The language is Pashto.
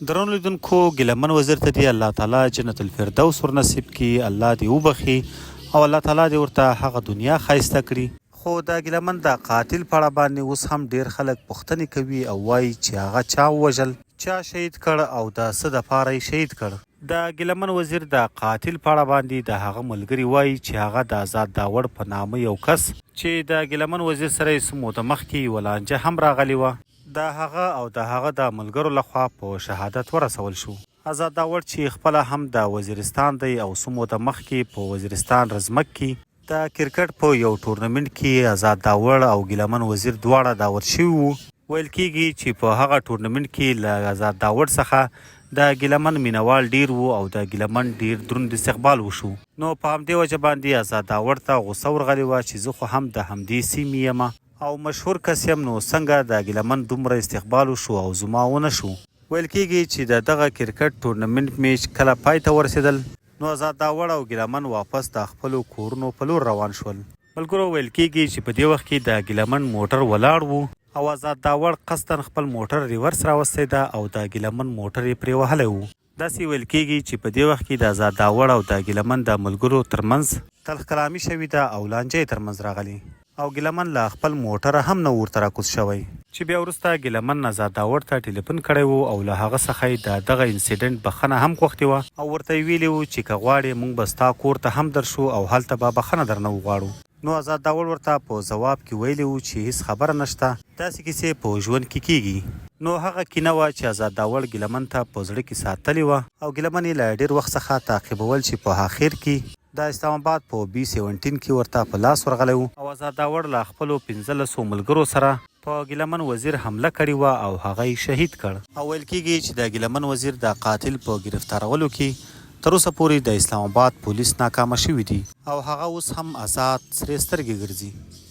درنو لیدونکو ګیلمن وزیر ته دی الله تعالی جنت الفردوس ور نصیب کړي، الله دې وبخي او الله تعالی دې ورته هغه دنیا ښایسته کړي. خو د ګیلمن د قاتل په اړه باندې اوس هم ډیر خلک پوښتنې کوي او وایي چې هغه چا ووژل، چا شهید کړ او د څه دپاره یې شهید کړ. د ګیلمن وزیر د قاتل په اړه باندې د هغه ملګري وایي چې هغه د آزاد داوړ په نامه یو کس چې د ګیلمن وزیر سره یې څه موده مخکې یوه لانجه هم راغلې وه، د هغه او د هغه د ملګرو لخوا په شهادت ورسول شو. آزاد داوړ چې خپله هم د وزیرستان دی او څه موده مخکې په وزیرستان رزمک کې د کرکټ په یو ټورنمنټ کې آزاد داوړ او ګیلمن وزیر دواړه داور شوي وو. ویل کېږي چې په هغه ټورنمنټ کې له آزاد داوړ څخه د ګیلمن مینوال ډیر وو او د ګیلمن ډیر دروند استقبال وشو. نو په همدې وجه باندې آزاد داوړ ته غوسه ورغلې وه چې زه خو هم د همدې سیمې یم او مشهور کس یم، نو څنګه د ګیلمن دومره استقبال وشو او زما ونه شو. ویل کېږي چې د دغه کرکټ ټورنمنټ میچ کله پای ته ورسېدل نو آزاد داوړ او ګیلمن واپس د خپلو کورونو په لور روان شول. ملګرو ویل کېږي چې په دې وخت کې د ګیلمن موټر ولاړ وو او آزاد داوړ قصداً خپل موټر ریورس راوستی ده او د ګیلمن موټر یې پرې وهلی وو. داسې ویل کېږي چې په دې وخت کې د آزاد داوړ او د ګیلمن د ملګرو ترمنځ تلخ کلامي شوې ده او لانجه یې ترمنځ راغلي او ګیلمن له خپل موټره هم نه ورته راکوز شوی، چې بیا وروسته ګیلمن آزاد داوړ ته ټلیفون کړی و او له هغه څخه یې د دغه انسیډنټ بخښنه هم غوښتې وه او ورته یې ویلي وو چې که غواړې موږ به ستا کور ته هم درشو او هلته به بخښنه درنه وغواړو. نو آزاد داوړ ورته په ځواب کې ویلي وو چې هیڅ خبره نشته، داسې کیسې په ژوند کې کیږي. نو هغه کینه وه چې آزاد داوړ ګیلمن ته په زړه کې ساتلې وه او ګیلمن یې له ډېر وخت څخه تعقیبول چې په اخر کې د اسلام آباد په B17 کې ورته په لاس ورغلی و او آزاد داوړ له خپلو 15 ملګرو سره په ګیلمن وزیر حمله کړې وه او هغه یې شهید کړ. او ویل کېږي چې د ګیلمن وزیر د قاتل په ګرفتارولو کې تر اوسه پورې د اسلام آباد پولیس ناکامه شوي دي او هغه اوس هم آزاد سرې سترګې ګرځي.